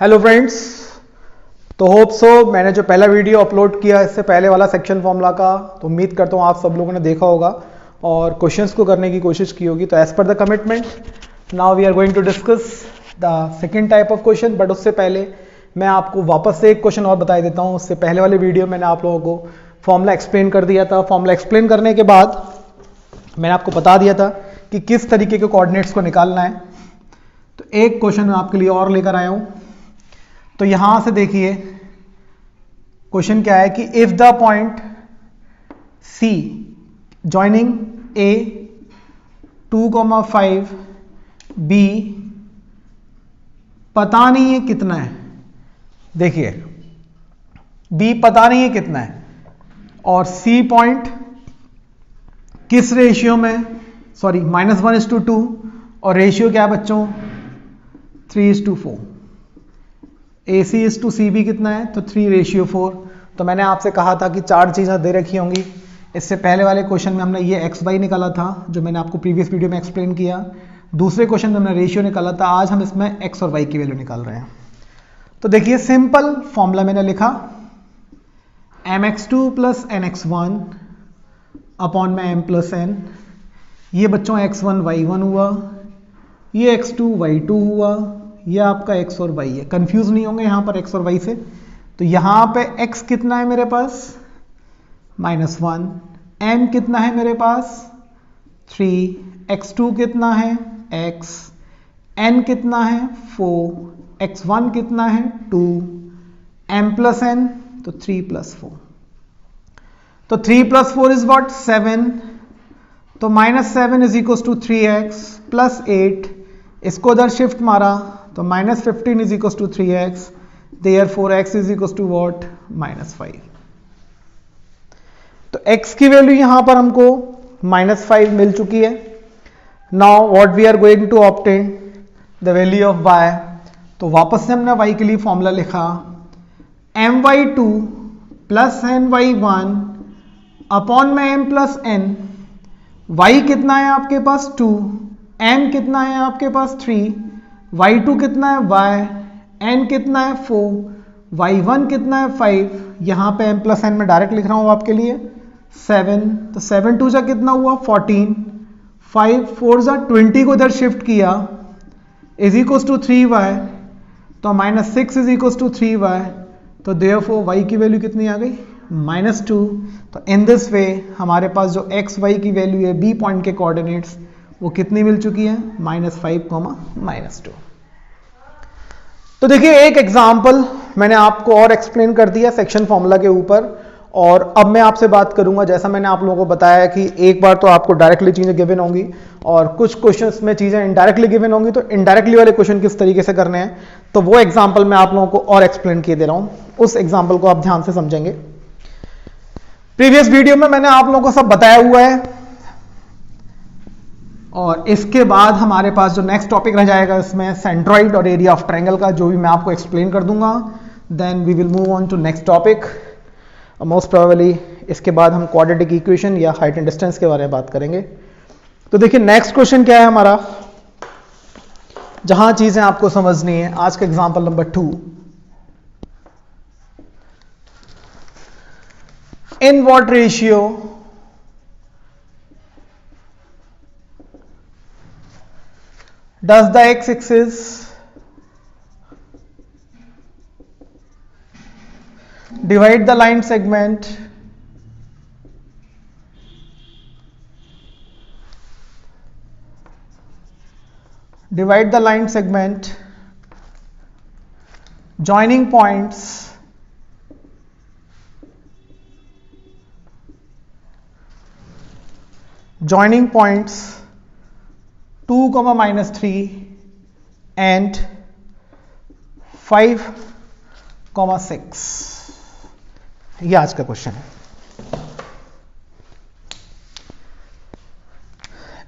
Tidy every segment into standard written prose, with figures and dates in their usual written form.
Hello friends, तो hope so मैंने जो पहला वीडियो अपलोड किया इससे पहले वाला सेक्शन फॉर्मूला का, तो उम्मीद करता हूँ आप सब लोगों ने देखा होगा और क्वेश्चंस को करने की कोशिश की होगी। तो as per the commitment now we are going to discuss the second type of question. But उससे पहले मैं आपको वापस से एक क्वेश्चन और बता देता हूँ। उससे पहले वाले वीडियो मैंने आप लोगों को फॉर्मूला एक्सप्लेन कर दिया था। फॉर्मूला एक्सप्लेन करने के बाद मैंने आपको बता दिया था कि किस तरीके के कोऑर्डिनेट्स को निकालना है। तो एक क्वेश्चन मैं आपके लिए और लेकर आया हूँ। तो यहां से देखिए क्वेश्चन क्या है कि if the point C joining A 2,5 B पता नहीं है कितना है। देखिए बी पता नहीं है कितना है और सी पॉइंट किस रेशियो में, सॉरी -1:2 और रेशियो क्या है बच्चों 3:4। AC/CB कितना है तो 3:4। तो मैंने आपसे कहा था कि चार चीज़ें दे रखी होंगी। इससे पहले वाले क्वेश्चन में हमने ये XY निकाला था जो मैंने आपको प्रीवियस वीडियो में एक्सप्लेन किया। दूसरे क्वेश्चन में हमने रेशियो निकाला था। आज हम इसमें X और Y की वैल्यू निकाल रहे हैं। तो देखिए सिंपल फॉर्मूला मैंने लिखा mx2 + nx1 अपॉन में m + n। ये बच्चों x1 y1 हुआ, ये x2 y2 हुआ, ये आपका x और y है। कंफ्यूज नहीं होंगे यहां पर x और y से। तो यहां पे x कितना है मेरे पास -1, m कितना है मेरे पास 3, x2 कितना है x, n कितना है 4, x1 कितना है 2, m + n तो 3 + 4। तो 3 + 4 इज व्हाट 7। तो -7 = 3x + 8। इसको उधर शिफ्ट मारा तो -15 = 3x, therefore x = what -5। तो x की वैल्यू यहां पर हमको -5 मिल चुकी है। Now what we are going to obtain the value of y। तो वापस से हमने y के लिए फॉर्मूला लिखा my2 + ny1 अपॉन में m + n। y कितना है आपके पास 2, m कितना है आपके पास 3, y2 कितना है y, n कितना है 4, y1 कितना है 5। यहां पे m + n में डायरेक्ट लिख रहा हूं आपके लिए 7। तो 7 2 जा कितना हुआ 14, 5 4 जा 20 को इधर शिफ्ट किया = 3y। तो -6 = 3y। तो therefore y की वैल्यू कितनी आ गई -2। तो इन दिस वे हमारे पास जो x y की वैल्यू है b पॉइंट के कोऑर्डिनेट्स वो कितनी मिल चुकी है -5, -2। तो देखिए एक एग्जांपल मैंने आपको और एक्सप्लेन कर दिया सेक्शन फॉर्मूला के ऊपर। और अब मैं आपसे बात करूंगा, जैसा मैंने आप लोगों को बताया कि एक बार तो आपको डायरेक्टली चीजें गिवन होंगी और कुछ क्वेश्चंस में चीजें इनडायरेक्टली गिवन होंगी। तो इनडायरेक्टली वाले क्वेश्चन किस तरीके से करने हैं तो वो एग्जांपल मैं आप लोगों को और एक्सप्लेन किए दे रहा हूं। उस एग्जांपल को आप ध्यान से समझेंगे। प्रीवियस वीडियो में मैंने आप लोगों को सब बताया हुआ है और इसके बाद हमारे पास जो नेक्स्ट टॉपिक रह जाएगा इसमें सेंट्रॉइड और एरिया ऑफ ट्रायंगल का, जो भी मैं आपको एक्सप्लेन कर दूंगा। Then we will move on to next topic. Most probably इसके बाद हम क्वाड्रेटिक इक्वेशन या हाइट एंड डिस्टेंस के बारे में बात करेंगे। तो देखिए नेक्स्ट क्वेश्चन क्या है हमारा, जहां चीजें आपको समझनी है। आज का example number 2। In what ratio does the x-axis divide the line segment joining points joining points 2, -3 and 5, 6। ये आज का क्वेश्चन है।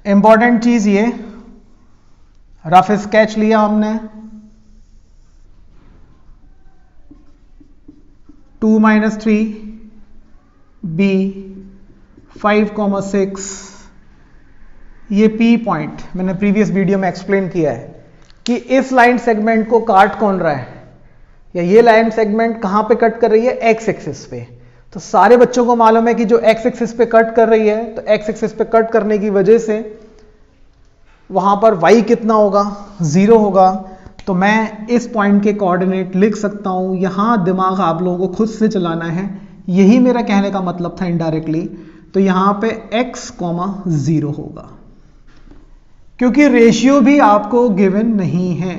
इंपॉर्टेंट चीज ये रफ स्केच लिया हमने 2 - 3 b 5, 6। ये P पॉइंट मैंने प्रीवियस वीडियो में एक्सप्लेन किया है कि इस लाइन सेगमेंट को काट कौन रहा है, या ये लाइन सेगमेंट कहाँ पे कट कर रही है, एक्स एक्सिस पे। तो सारे बच्चों को मालूम है कि जो एक्स एक्सिस पे कट कर रही है, तो एक्स एक्सिस पे कट करने की वजह से वहां पर y कितना होगा, 0 होगा। तो मैं इस पॉइंट के कोऑर्डिनेट लिख सकता हूं। यहां दिमाग आप लोगों को खुद से चलाना है, यही मेरा कहने का मतलब था इनडायरेक्टली। तो यहां पे x, 0 होगा, क्योंकि रेशियो भी आपको गिवन नहीं है।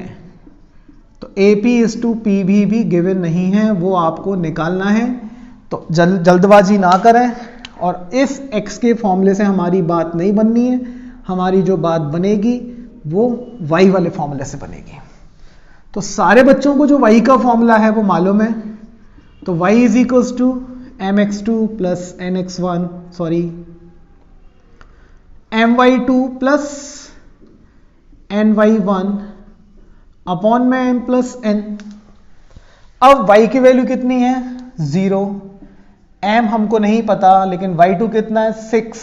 तो AP/PB भी गिवन नहीं है, वो आपको निकालना है। तो जल्दबाजी ना करें, और इस x के फॉर्मूले से हमारी बात नहीं बननी है। हमारी जो बात बनेगी वो y वाले फॉर्मूले से बनेगी। तो सारे बच्चों को जो y का फॉर्मूला है वो मालूम है। तो y is equals to mx2 plus nx1 sorry my2 plus ny1 upon में m प्लस n। अब y की वैल्यू कितनी है, 0, m हमको नहीं पता लेकिन y2 कितना है, 6,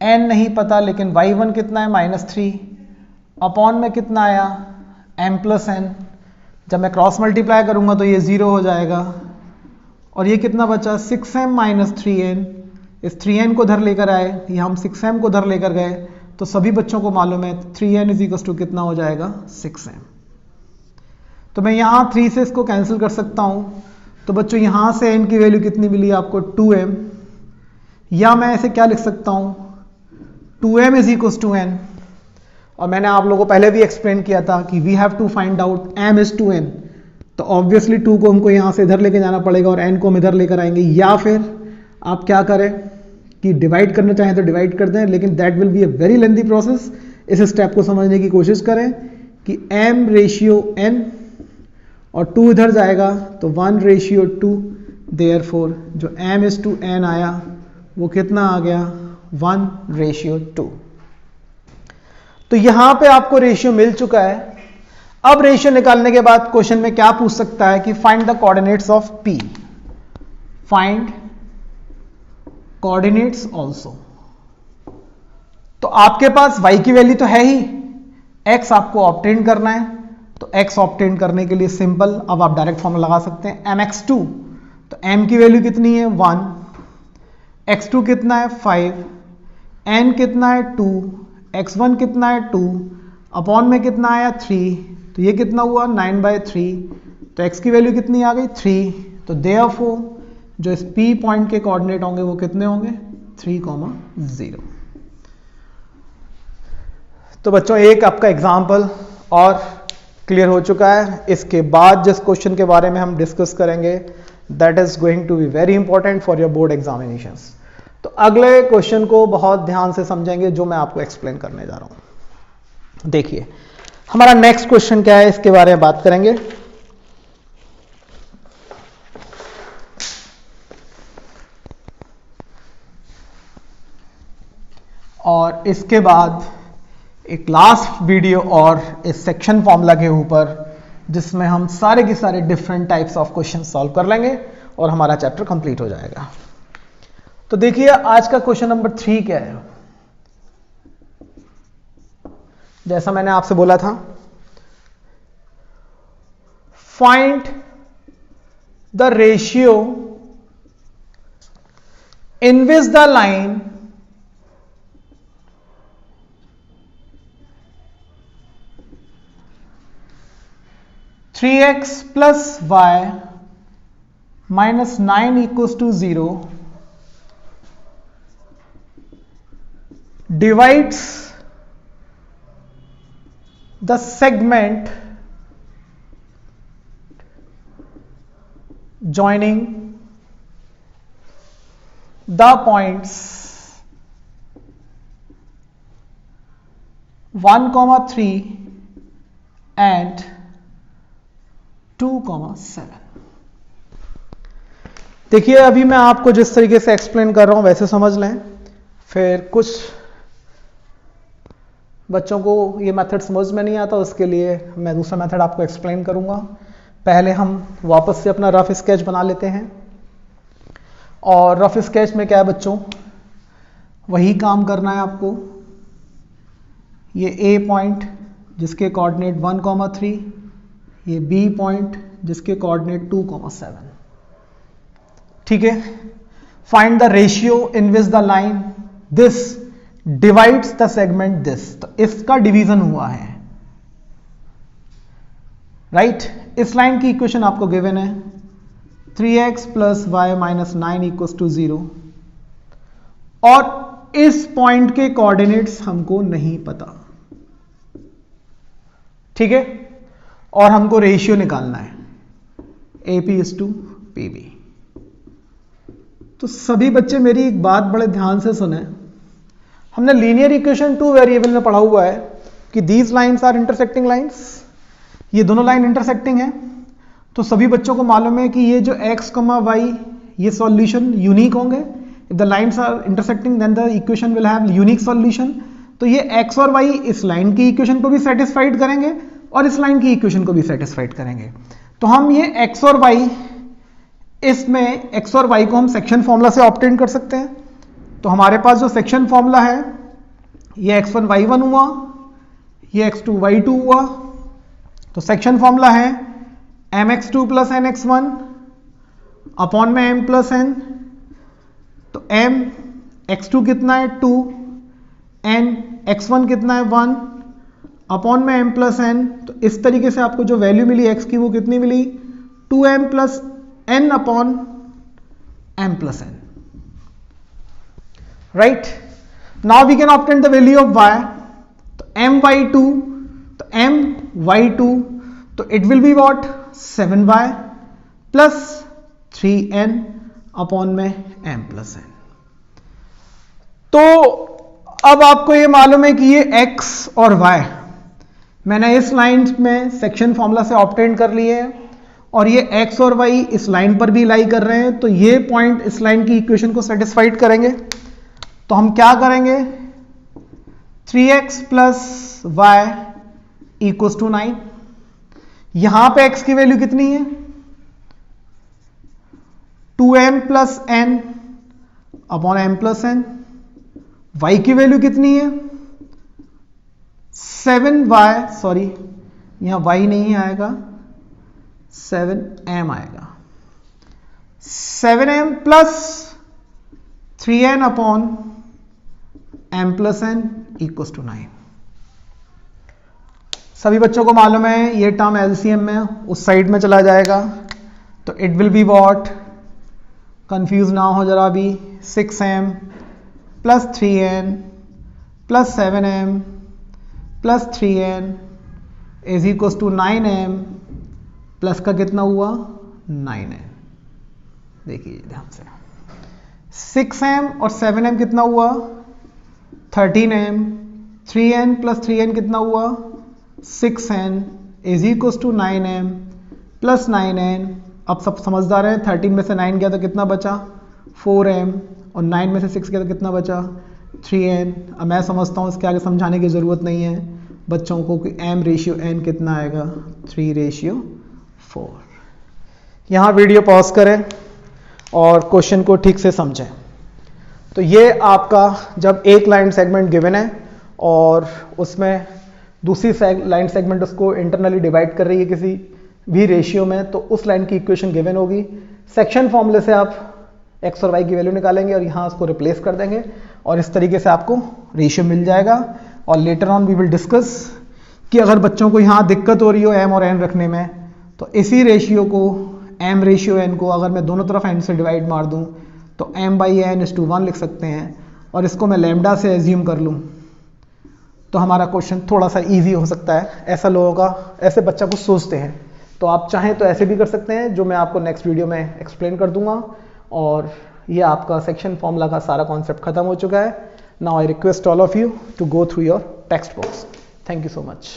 n नहीं पता लेकिन y1 कितना है, -3, अपॉन में कितना आया, m प्लस n। जब मैं क्रॉस मल्टीप्लाई करूंगा तो ये 0 हो जाएगा, और ये कितना बचा, 6m माइनस 3n। इस 3n को उधर लेकर आए, ये हम 6m को उधर लेकर गए, तो सभी बच्चों को मालूम है 3n इज इक्वल टू कितना हो जाएगा, 6m। तो मैं यहाँ 3 से इसको कैंसिल कर सकता हूँ। तो बच्चों यहाँ से n की वैल्यू कितनी मिली आपको, 2m, या मैं ऐसे क्या लिख सकता हूँ, 2m is equal to n। और मैंने आप लोगों को पहले भी एक्सप्लेन किया था कि we have to find out m is to n। तो ऑब्वियसली 2 को हमको यहाँ से इधर लेके जाना पड़ेगा और n को हम इधर लेकर आएंगे, या फिर आप क्या करें कि डिवाइड करना चाहें तो डिवाइड कर दें, लेकिन that will be a very lengthy process. इस स्टेप को समझने की कोशिश करें कि m/n और 2 इधर जाएगा तो 1/2। देयरफॉर जो m इज टू n आया वो कितना आ गया, 1/2। तो यहां पे आपको रेशियो मिल चुका है। अब रेशियो निकालने के बाद क्वेश्चन में क्या पूछ सकता है कि find the coordinates of P, find coordinates also. तो आपके पास y की वैल्यू तो है ही, x आपको ऑब्टेन करना है। तो x ऑब्टेन करने के लिए सिंपल, अब आप डायरेक्ट फॉर्मूला लगा सकते हैं, mx2। तो m की वैल्यू कितनी है, 1, x2 कितना है, 5, n कितना है, 2, x1 कितना है, 2, अपॉन में कितना आया, 3। तो ये कितना हुआ, 9/3। तो x की वैल्यू कितनी आ गई, 3। तो देयरफॉर जो इस P पॉइंट के कोऑर्डिनेट होंगे वो कितने होंगे, 3, 0। तो बच्चों एक आपका एग्जाम्पल और क्लियर हो चुका है। इसके बाद जिस क्वेश्चन के बारे में हम डिस्कस करेंगे that is going to be very important for your board examinations. तो अगले क्वेश्चन को बहुत ध्यान से समझेंगे जो मैं आपको एक्सप्लेन करने जा रहा हूं। देखिए हमारा नेक्स्ट क्वेश्चन क्या है, इसके बारे में बात करेंगे। और इसके बाद एक लास्ट वीडियो और इस सेक्शन फॉर्मूला के ऊपर, जिसमें हम सारे के सारे different types of question solve कर लेंगे और हमारा चैप्टर कंप्लीट हो जाएगा। तो देखिए आज का क्वेश्चन नंबर 3 क्या है। जैसा मैंने आपसे बोला था, find the ratio in which the line (3x plus y minus 9 equals to 0) divides the segment joining the points 1, 3 and 2, 7। देखिए अभी मैं आपको जिस तरीके से एक्सप्लेन कर रहा हूं वैसे समझ लें, फिर कुछ बच्चों को ये मेथड समझ में नहीं आता, उसके लिए मैं दूसरा मेथड आपको एक्सप्लेन करूंगा। पहले हम वापस से अपना रफ स्केच बना लेते हैं। और रफ स्केच में क्या है बच्चों, वही काम करना है आपको। ये A पॉइंट जिसके कोऑर्डिनेट 1, 3, ये B पॉइंट जिसके कोऑर्डिनेट 2,7। ठीक है, find the ratio in which the line this divides the segment this. तो इसका डिवीजन हुआ है, राइट। इस लाइन की इक्वेशन आपको गिवन है 3x + y - 9 = 0 और इस पॉइंट के कोऑर्डिनेट्स हमको नहीं पता। ठीक है, और हमको रेशियो निकालना है AP = PB। तो सभी बच्चे मेरी एक बात बड़े ध्यान से सुने। हमने लीनियर इक्वेशन 2 वेरिएबल में पढ़ा हुआ है कि these lines are intersecting lines, ये दोनों लाइन इंटरसेक्टिंग है। तो सभी बच्चों को मालूम है कि ये जो x, y ये सॉल्यूशन यूनिक होंगे। If the lines are intersecting then the equation will have unique solution. तो ये x और y इस लाइन की इक्वेशन को भी सेटिस्फाइड करेंगे और इस लाइन की इक्वेशन को भी सेटिस्फाइड करेंगे। तो हम ये x और y, इसमें x और y को हम सेक्शन फॉर्मूला से ऑब्टेन कर सकते हैं। तो हमारे पास जो सेक्शन फॉर्मूला है ये x1 y1 हुआ, ये x2 y2 हुआ। तो सेक्शन फॉर्मूला है mx2 + nx1 अपॉन में m + n। तो m x2 कितना है 2, n x1 कितना है 1 अपॉन में m + n। तो इस तरीके से आपको जो वैल्यू मिली x की वो कितनी मिली 2m + n upon m + n, right. Now we can obtain the value of y। तो my2, तो my2 तो इट विल बी व्हाट 7y + 3n अपॉन में m + n। तो अब आपको ये मालूम है कि ये x और y मैंने इस लाइन में सेक्शन फॉर्मूला से ऑब्टेन कर लिए हैं और ये x और y इस लाइन पर भी लाई कर रहे हैं। तो ये पॉइंट इस लाइन की इक्वेशन को सेटिस्फाइड करेंगे। तो हम क्या करेंगे 3x + y = 9। यहां पे x की वैल्यू कितनी है 2m + n upon m + n। y की वैल्यू कितनी है 7y, सॉरी यहां y नहीं आएगा 7m आएगा, 7m + 3n upon m + n = 9। सभी बच्चों को मालूम है ये टर्म एलसीएम में उस साइड में चला जाएगा। तो इट विल बी व्हाट, कंफ्यूज ना हो जरा भी, 6m + 3n + 7m + 3n = 9m plus का कितना हुआ 9n। देखिए ध्यान से 6m और 7m कितना हुआ 13m, 3n + 3n कितना हुआ 6n = 9m + 9n। अब सब समझदार हैं, 13 में से 9 गया तो कितना बचा 4m और 9 में से 6 गया तो कितना बचा 3n। अब मैं समझता हूँ इसके आगे समझाने की ज़रूरत नहीं है बच्चों को कि m/n कितना आएगा 3/4। यहाँ वीडियो पॉज करें और क्वेश्चन को ठीक से समझें। तो ये आपका जब एक लाइन सेगमेंट गिवन है और उसमें दूसरी लाइन सेगमेंट उसको इंटरनली डिवाइड कर रही है किसी भी रेशियो में, तो उस लाइन की इक्वेशन गिवन होगी। सेक्शन फॉर्मूले से आप x और y की वैल्यू निकालेंगे और यहाँ उसको रिप्लेस कर देंगे और इस तरीके से आपको रेशियो मिल जाएगा। और later on we will discuss कि अगर बच्चों को यहाँ दिक्कत हो रही हो m और n रखने में, तो इसी रेशियो को m/n को अगर मैं दोनों तरफ n से डिवाइड मार दूँ तो m/n = 1 लिख सकते हैं और इसको मैं लैम्डा से एज्यूम कर लूँ तो हमारा क्वेश्चन थोड़ा सा इजी हो सकता है। ऐसा लोगों का, ऐसे बच्चा कुछ सोचते हैं, तो आप चाहें तो ऐसे भी कर सकते हैं जो मैं आपको नेक्स्ट वीडियो में एक्सप्लेन कर दूंगा। और ये आपका सेक्शन फॉर्मूला का सारा कॉन्सेप्ट खत्म हो चुका है। Now I request all of you to go through your text books. Thank you so much.